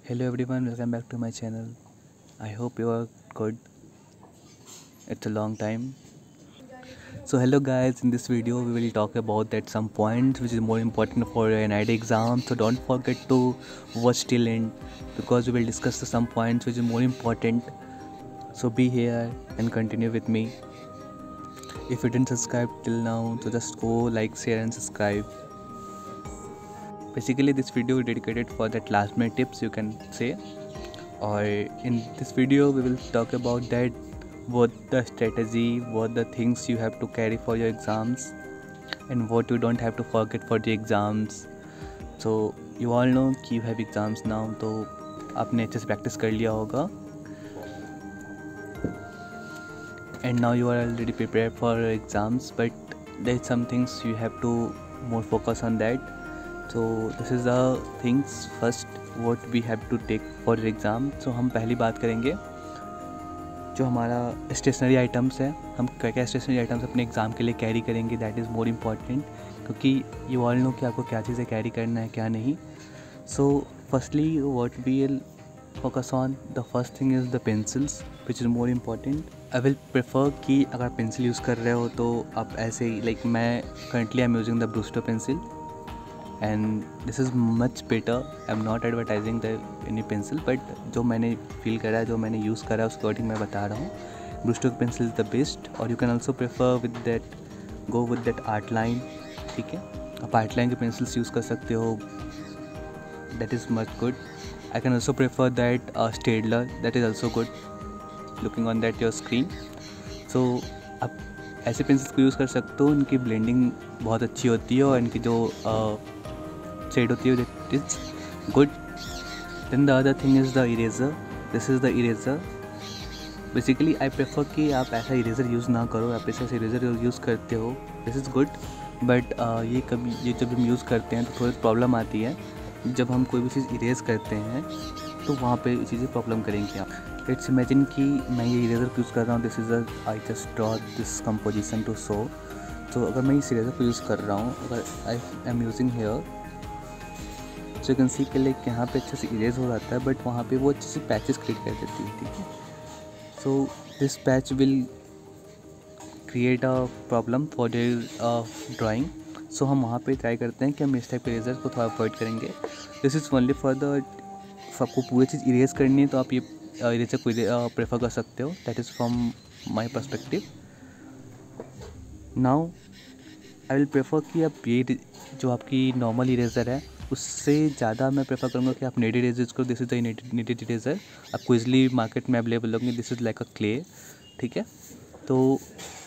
Hello everyone, welcome back to my channel. I hope you are good. It's a long time. So hello guys, in this video we will talk about that some points which is more important for your NID exam. So don't forget to watch till end because we will discuss some points which is more important. So be here and continue with me. If you didn't subscribe till now, so just go like, share and subscribe. Basically this video is dedicated for that last minute tips you can say. Or in this video we will talk about that what the strategy, what the things you have to carry for your exams and what you don't have to forget for the exams. So you all know कि you have exams now, तो आपने अच्छे से practice कर लिया होगा and now you are already prepared for exams, but there is some things you have to more focus on that. So this is the things first what we have to take for the exam. So हम पहली बात करेंगे जो हमारा stationery items है, हम क्या क्या स्टेशनरी आइटम्स अपने एग्ज़ाम के लिए कैरी करेंगे, दैट इज़ मोर इम्पॉर्टेंट क्योंकि यू ऑल नो कि आपको क्या चीज़ें कैरी करना है क्या नहीं. So firstly what we will focus on the first thing is the pencils which is more important. I will prefer कि अगर पेंसिल यूज़ कर रहे हो तो आप ऐसे ही लाइक मैं currently I am using the Brewster pencil and this is much better. I am not advertising the any pencil, but जो मैंने फील करा है, जो मैंने यूज़ करा है उसके अकॉर्डिंग मैं बता रहा हूँ. Brustro pencil is the best. और you can also prefer with that go with that art line. ठीक है, आप आर्ट लाइन के पेंसिल्स यूज़ कर सकते हो, that is much good. I can also prefer that Staedtler, that is also good looking on that your screen. So आप ऐसे pencils को यूज़ कर सकते हो, इनकी ब्लेंडिंग बहुत अच्छी होती है और इनकी जो शेड होती है that is good. Then the other thing is the eraser. This is the eraser. Basically I prefer कि आप ऐसा इरेज़र यूज़ ना करो. आप ऐसा इरेज़र यूज़ करते हो, दिस इज़ गुड, बट ये जब हम यूज़ करते हैं तो थोड़ी प्रॉब्लम आती है. जब हम कोई भी चीज़ इरेज़ करते हैं तो वहाँ पे ये चीज़ें प्रॉब्लम करेंगी. आप लेट्स इमेजिन कि मैं ये इरेज़र यूज़ कर रहा हूँ. This is I just draw this composition to show. तो अगर मैं इस इरेज़र को यूज़ कर रहा हूँ, अगर I am using here, so you can see कि लाइक यहाँ पे अच्छे से इरेज हो जाता है, बट वहाँ पे वो अच्छे से पैचेस क्रिएट कर देती है. ठीक है, so this patch will create a problem for their drawing. So हम वहाँ पे ट्राई करते हैं कि हम इस टाइप के इरेजर को थोड़ा अवॉइड करेंगे. This is only for the, आपको पूरी चीज़ इरेज करनी है तो आप ये इरेजर को प्रेफर कर सकते हो. That is from my perspective. Now I will prefer कि आप ये जो आपकी नॉर्मल इरेज़र है उससे ज़्यादा मैं प्रेफर करूँगा कि आप नेटेड इरेज़र करो. This is the kneaded eraser. आपको इजीली मार्केट में अवेलेबल होंगे. This is like a clay. ठीक है, तो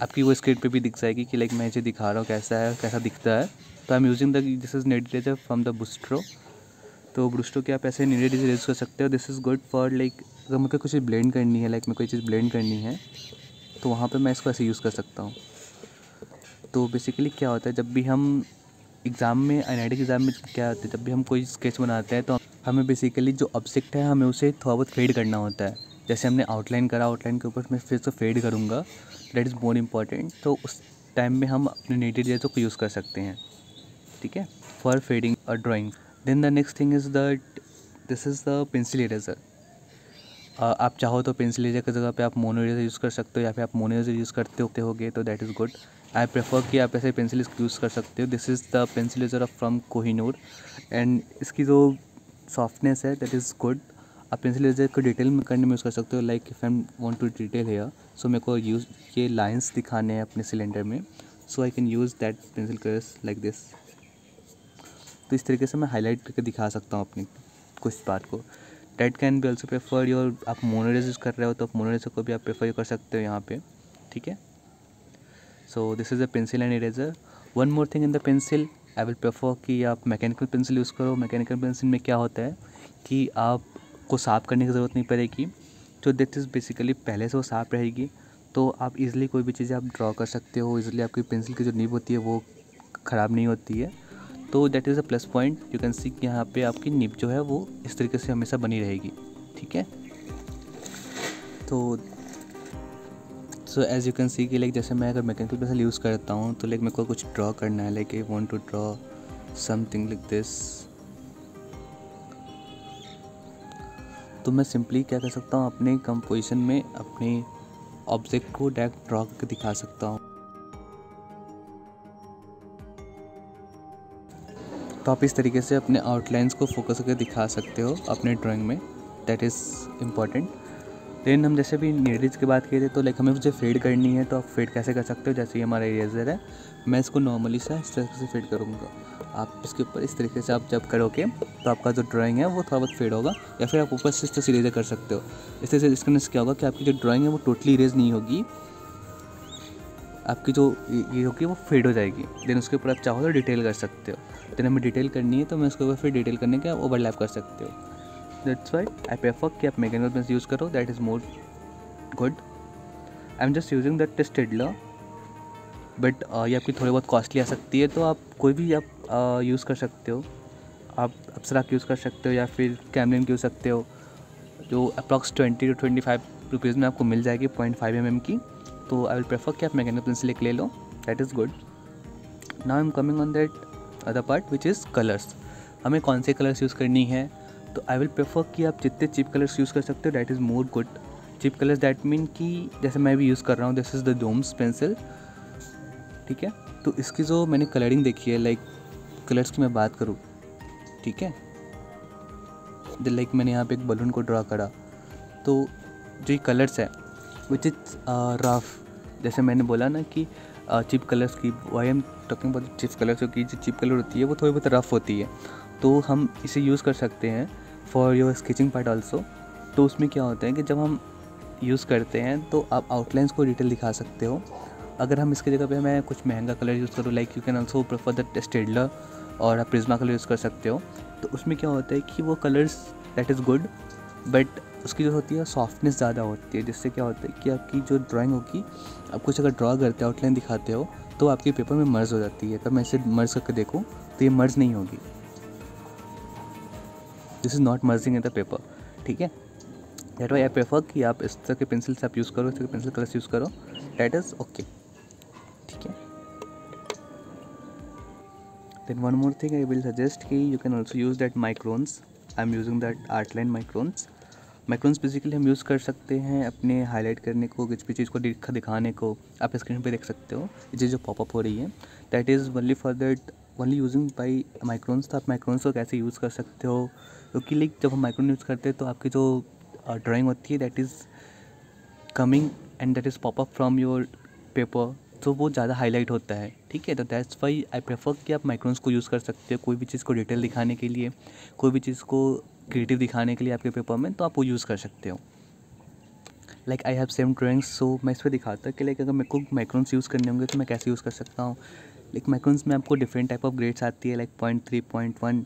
आपकी वो स्क्रीन पे भी दिख जाएगी कि लाइक मैं इसे दिखा रहा हूँ कैसा है, कैसा दिखता है. तो I am using the this is kneaded eraser from the Brustro. तो ब्रूस्टो के आप ऐसे नेटेड इरेज़र यूज़ कर सकते हो. This is good for like अगर मुझे कुछ ब्लेंड करनी है, लाइक मैं कोई चीज़ ब्लेंड करनी है तो वहाँ पर मैं इसको ऐसे यूज़ कर सकता हूँ. तो बेसिकली क्या होता है, जब भी हम एग्ज़ाम में NID के एग्ज़ाम में क्या होता है, जब भी हम कोई स्केच बनाते हैं तो हमें बेसिकली जो ऑब्जेक्ट है हमें उसे थोड़ा बहुत फेड करना होता है. जैसे हमने आउटलाइन करा, आउटलाइन के ऊपर मैं फिर से फेड करूँगा, दैट इज़ मोर इम्पॉर्टेंट. तो उस टाइम में हम अपने नेटेड इरेज़र को यूज़ कर सकते हैं. ठीक है, for fading a drawing. Then the next thing is that this is the pencil eraser. आप चाहो तो पेंसिल इरेज़र की जगह पे आप मोनो इरेज़र यूज़ कर सकते हो, या फिर आप मोनो इरेज़र यूज़ करते होगे तो that is good. I prefer कि आप ऐसे पेंसिल यूज़ कर सकते हो. This is the pencil eraser from Kohinoor and इसकी जो सॉफ्टनेस है दैट इज़ गुड. आप पेंसिल इरेज़र को डिटेल में करने में यूज़ कर सकते हो. Like if I want to detail here, so मेरे को यूज़ ये लाइंस दिखाने हैं अपने सिलेंडर में, so I can use that pencil colours like this. तो इस तरीके से मैं हाईलाइट करके दिखा सकता हूँ अपनी कुछ पार्ट को. That can be also prefer your, आप मोनो इरेज़र यूज़ कर रहे हो तो आप मोनो इरेज़र को भी आप प्रेफर कर सकते हो यहाँ पे. ठीक है, so this is a pencil and eraser. One more thing in the pencil, I will prefer कि आप मैकेनिकल पेंसिल यूज़ करो. मैकेनिकल पेंसिल में क्या होता है कि आपको साफ़ करने की ज़रूरत नहीं पड़ेगी. तो दैट इज़ बेसिकली पहले से वो साफ़ रहेगी, तो आप इजीली कोई भी चीज़ें आप ड्रॉ कर सकते हो. इजीली आपकी पेंसिल की जो नीब होती है वो ख़राब नहीं होती है. तो that is a plus point. You can see कि यहाँ पे आपकी निब जो है वो इस तरीके से हमेशा बनी रहेगी. ठीक है, तो so as you can see कि लाइक जैसे मैं अगर मैकेनिकल पेंसिल यूज़ करता हूँ तो लाइक मेरे को कुछ ड्रॉ करना है, like I want to draw something like this. तो मैं सिंपली क्या कर सकता हूँ, अपने कंपोजिशन में अपने ऑब्जेक्ट को डायरेक्ट ड्रॉ करके दिखा सकता हूँ। तो आप इस तरीके से अपने आउटलाइंस को फोकस करके दिखा सकते हो अपने ड्राइंग में, दैट इज़ इम्पॉर्टेंट। लेकिन हम जैसे भी नीडल्स की बात किए थे, तो लाइक हमें मुझे फेड करनी है, तो आप फेड कैसे कर सकते हो, जैसे ये हमारा इरेजर है, मैं इसको नॉर्मली से इस तरीके से फेड करूँगा। आप इसके ऊपर इस तरीके से आप जब करोगे तो आपका जो ड्राइंग है वो थोड़ा बहुत फेड होगा, या फिर आप ऊपर से इस तरह से इरेजर कर सकते हो। इस तरह से इस करने से क्या होगा कि आपकी जो ड्राइंग है वो टोटली इरेज नहीं होगी, आपकी जो ये होगी वो फेड हो जाएगी। देन उसके ऊपर आप चाहो तो डिटेल कर सकते हो। देन हमें डिटेल करनी है तो मैं उसके ऊपर फिर डिटेल करने का ओवरलैप कर सकते हो। दैट्स वाई आई प्रेफर कि आप मैकेनिकल पेंसिल यूज़ करो, that is more good. I am just using that Staedtler, but ये आपकी थोड़ी बहुत कॉस्टली आ सकती है, तो आप कोई भी आप यूज़ कर सकते हो। आप अप्सरा की यूज़ कर सकते हो या फिर कैमलिन की यूज़ सकते हो, जो अप्रॉक्स 20 to 25 रुपीज़ में आपको मिल जाएगी 0.5 mm की। तो आई विल प्रेफर कि आप मैकेनिकल पेंसिल एक ले लो, that is good. Now I am coming on that other part which is colours. हमें कौन से कलर्स यूज़ करनी है, तो आई विल प्रेफर कि आप जितने चीप कलर्स यूज़ कर सकते हो, that is more good. Cheap colours that mean कि जैसे मैं भी यूज़ कर रहा हूँ, this is the Doms pencil, ठीक है। तो इसकी जो मैंने कलरिंग देखी है, लाइक कलर्स की मैं बात करूँ, ठीक है, लाइक मैंने यहाँ पे एक बलून को ड्रा करा, तो जो ये कलर्स है विच इज़ रफ, जैसे मैंने बोला ना कि चीप कलर्स की, why am talking about cheap colours, क्योंकि जो चीप कलर होती है वो थोड़ी बहुत रफ होती है, तो हम इसे यूज़ कर सकते हैं for your sketching part also. तो उसमें क्या होता है कि जब हम यूज़ करते हैं तो आप आउटलाइंस को डिटेल दिखा सकते हो। अगर हम इसकी जगह पे मैं कुछ महंगा कलर यूज़ करूँ, like you can also prefer the Staedtler, और आप प्रिज्मा कलर यूज़ कर सकते हो। तो उसमें क्या होता है कि वो colours that is good, but उसकी जो होती है सॉफ्टनेस ज़्यादा होती है, जिससे क्या होता है कि आपकी जो ड्राइंग होगी, आप कुछ अगर ड्रॉ करते हो, आउटलाइन दिखाते हो, तो आपके पेपर में मर्ज हो जाती है। अगर मैं इसे मर्ज करके देखूँ तो ये मर्ज नहीं होगी, this is not merging in the paper, ठीक है। दैट वाई आई प्रेफर कि आप इस तरह के पेंसिल से आप यूज़ करो, इस तरह के पेंसिल कलर्स यूज़ करो, दैट इज़ ओके, ठीक है। Then one more thing I will suggest कि you can also use that microns. I am using that Artline microns. Microns basically हम यूज़ कर सकते हैं अपने हाईलाइट करने को, किसी भी चीज़ को दिखाने को। आप स्क्रीन पे देख सकते हो ये चीज़ जो पॉपअप हो रही है, that is only for that, only using by microns. तो आप माइक्रोन्स को कैसे यूज़ कर सकते हो, क्योंकि लाइक जब हम माइक्रोन यूज़ करते हैं तो आपकी जो ड्राइंग होती है that is coming and that is popup from your paper, तो वो ज़्यादा हाईलाइट होता है, ठीक है। तो दैट्स वाई आई प्रेफर कि आप माइक्रोन्स को यूज़ कर सकते हो कोई भी चीज़ को डिटेल दिखाने के लिए, कोई भी चीज़ को क्रिएटिव दिखाने के लिए आपके पेपर में, तो आप वो यूज़ कर सकते हो। Like I have same drawings, so मैं इस पर दिखाता कि लाइक अगर मेरे को माइक्रोन्स यूज़ करने होंगे तो मैं कैसे यूज़ कर सकता हूँ। लाइक माइक्रोन्स में आपको डिफरेंट टाइप ऑफ ग्रेड्स आती है, लाइक 0.3, 0.1।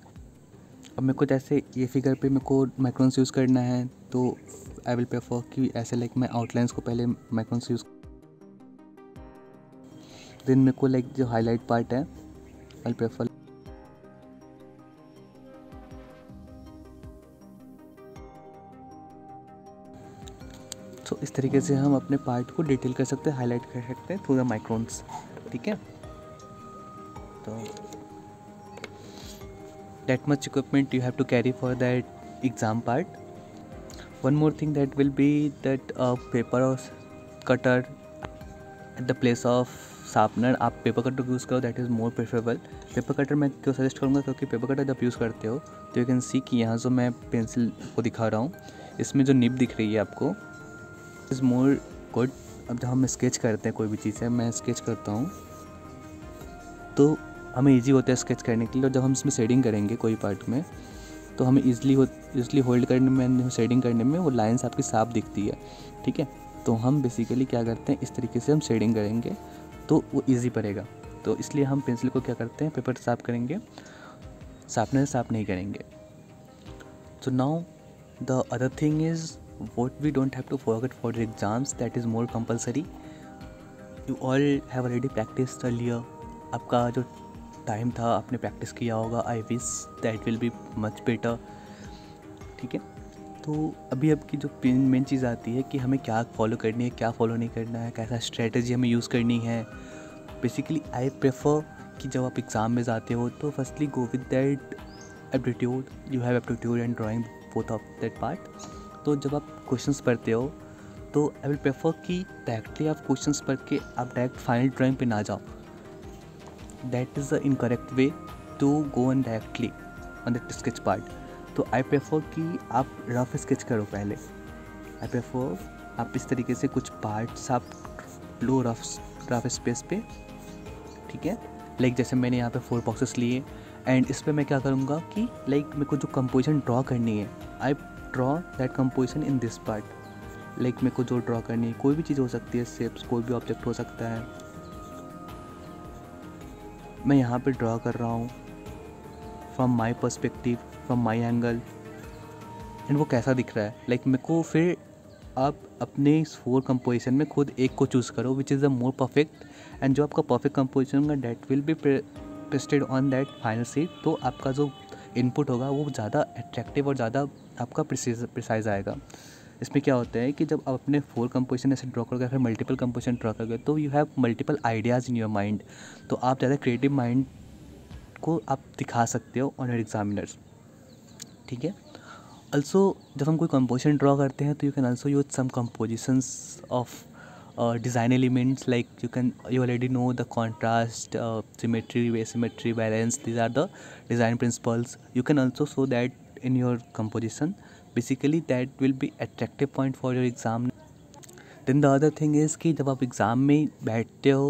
अब मेरे को जैसे ये फिगर पे मेरे को माइक्रोन्स यूज़ करना है, तो आई विल प्रेफर कि ऐसे लाइक मैं आउटलाइंस को पहले माइक्रोन्स यूज़, देन मेरे को लाइक जो हाईलाइट पार्ट है आई विल प्रेफर। तो इस तरीके से हम अपने पार्ट को डिटेल कर सकते हैं, हाईलाइट कर सकते हैं थ्रू द माइक्रोन्स, ठीक है। तो that much equipment you have to carry for that exam part. One more thing that will be that paper or cutter at the place of sharpener, आप पेपर कटर यूज़ करो, that is more preferable. Paper cutter मैं क्यों suggest करूँगा, क्योंकि paper cutter जब use करते हो तो यू कैन सी कि यहाँ जो मैं पेंसिल को दिखा रहा हूँ, इसमें जो निब दिख रही है आपको, इज़ मोर गुड। अब जब हम स्केच करते हैं कोई भी चीज़ है, मैं स्केच करता हूँ तो हमें इजी होता है स्केच करने के लिए, और जब हम इसमें शेडिंग करेंगे कोई पार्ट में तो हमें ईज़िली होल्ड करने में, शेडिंग करने में वो लाइंस आपकी साफ दिखती है, ठीक है। तो हम बेसिकली क्या करते हैं, इस तरीके से हम शेडिंग करेंगे तो वो इजी पड़ेगा। तो इसलिए हम पेंसिल को क्या करते हैं, पेपर साफ करेंगे, शार्पनर से साफ नहीं करेंगे। So now the other thing is what we don't have to forget for the exams, that is more compulsory. You all have already practiced earlier. आपका जो टाइम था आपने प्रैक्टिस किया होगा, I wish that will be much better, ठीक है। तो अभी अब की जो मेन चीज़ आती है कि हमें क्या फॉलो करनी है, क्या फॉलो नहीं करना है, कैसा स्ट्रेटजी हमें यूज़ करनी है। बेसिकली आई प्रेफर कि जब आप एग्ज़ाम में जाते हो तो firstly go with that aptitude, you have aptitude and drawing, both of that part. तो जब आप क्वेश्चंस पढ़ते हो तो आई विल प्रेफर कि डायरेक्टली आप क्वेश्चंस पढ़ के आप डायरेक्ट फाइनल ड्राइंग पे ना जाओ. That is the incorrect way to go on directly on the sketch part. तो आई प्रेफर कि आप रफ स्केच करो पहले. आई प्रेफर आप इस तरीके से कुछ पार्ट्स आप लो रफ स्पेस पे, ठीक है. लाइक जैसे मैंने यहाँ पे 4 बॉक्सेस लिए एंड इस पर मैं क्या करूँगा कि लाइक मेरे को जो कंपोजिशन ड्रॉ करनी है, I draw that composition in this part. Like मेरे को जो ड्रॉ करनी है, कोई भी चीज़ हो सकती है, शेप्स, कोई भी ऑब्जेक्ट हो सकता है, मैं यहाँ पे ड्रॉ कर रहा हूँ from my perspective, from my angle, and वो कैसा दिख रहा है. लाइक मेरे को फिर आप अपने इस 4 कंपोजिशन में खुद एक को चूज़ करो which is the more perfect, and जो आपका परफेक्ट कंपोजिशन होगा that will be pasted on that final sheet. तो आपका जो इनपुट होगा वो ज़्यादा अट्रैक्टिव और ज़्यादा आपका प्रिसाइज आएगा. इसमें क्या होता है कि जब आप अपने 4 कंपोजिशन ऐसे ड्रॉ करोगे, फिर मल्टीपल कंपोजिशन ड्रॉ करोगे, तो you have multiple ideas in your mind. तो आप ज़्यादा क्रिएटिव माइंड को आप दिखा सकते हो ऑन योर एग्जामिनर्स, ठीक है. ऑल्सो जब हम कोई कंपोजिशन ड्रॉ करते हैं तो you can also use some compositions of design elements, like you already know the contrast, symmetry, asymmetry, balance. These are the design principles. You can also show that in your composition. Basically that will be attractive point for your exam. Then the other thing is कि जब आप exam में बैठते हो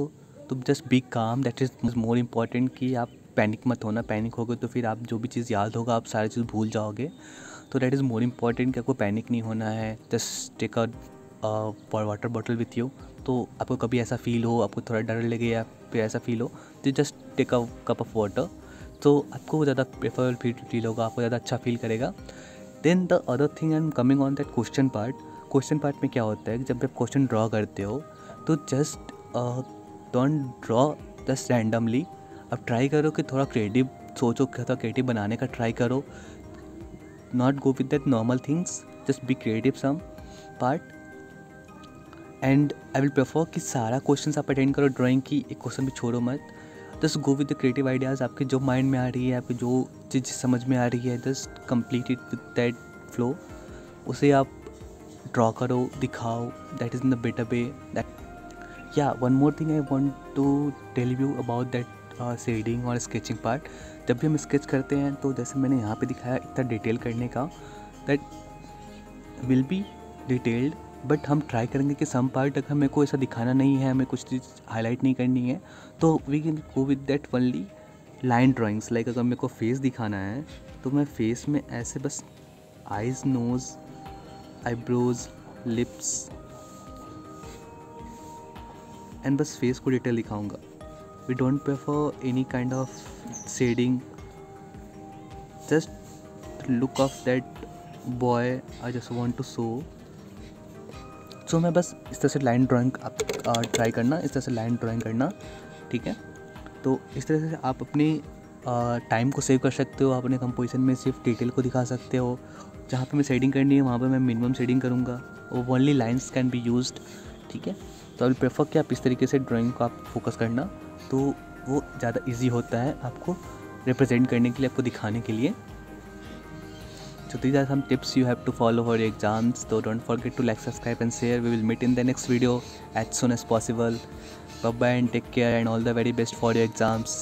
तो just be calm. That is more important कि आप panic मत होना. पैनिक होगे तो फिर आप जो भी चीज़ याद होगा आप सारी चीज़ भूल जाओगे. तो that is more important कि आपको पैनिक नहीं होना है. Just take a water bottle with you. तो आपको कभी ऐसा फील हो, आपको थोड़ा डर लगे या फिर ऐसा फील हो, तो just take a cup of water. तो आपको ज़्यादा प्रेफरेबल फील होगा, आपको ज़्यादा अच्छा फील करेगा. Then the other thing I am coming on that question part. Question part में क्या होता है कि जब आप क्वेश्चन ड्रॉ करते हो तो just don't draw just randomly. अब ट्राई करो कि थोड़ा क्रिएटिव सोचो, थोड़ा क्रिएटिव बनाने का ट्राई करो. Not go with that normal things, just be creative some part. And I will prefer कि सारा क्वेश्चन आप अटेंड करो ड्राइंग की, एक क्वेश्चन भी छोड़ो मत. Just go with the creative ideas. आपके जो माइंड में आ रही है, आपकी जो चीज़ समझ में आ रही है, just complete it with that flow. उसे आप ड्रॉ करो, दिखाओ. That is in the better way. That या one more thing I want to tell you about that shading और स्केचिंग पार्ट. जब भी हम स्केच करते हैं तो जैसे मैंने यहाँ पे दिखाया इतना डिटेल करने का, that will be detailed, but हम ट्राई करेंगे कि सम पार्ट अगर हमें को ऐसा दिखाना नहीं है, हमें कुछ चीज़ हाईलाइट नहीं करनी है, तो we can go with that only line drawings. Like अगर मेरे को फेस दिखाना है तो मैं फेस में ऐसे बस eyes, nose, eyebrows, lips and बस फेस को डिटेल दिखाऊंगा. We don't prefer any kind of shading. Just look of that boy I just want to show. So मैं बस इस तरह से लाइन ड्राइंग आप ट्राई करना, इस तरह से लाइन ड्राइंग करना, ठीक है. तो इस तरह से आप अपनी टाइम को सेव कर सकते हो. आप अपने कंपोजिशन में सिर्फ डिटेल को दिखा सकते हो. जहाँ पे मैं शेडिंग करनी है वहाँ पे मैं मिनिमम शेडिंग करूँगा. वो only lines can be used, ठीक है. तो आई विल प्रेफर कि आप इस तरीके से ड्राइंग को आप फोकस करना, तो वो ज़्यादा ईजी होता है आपको रिप्रेजेंट करने के लिए, आपको दिखाने के लिए. So these are some tips you have to follow for your exams. So don't forget to like, subscribe and share. We will meet in the next video as soon as possible. Bye bye and take care and all the very best for your exams.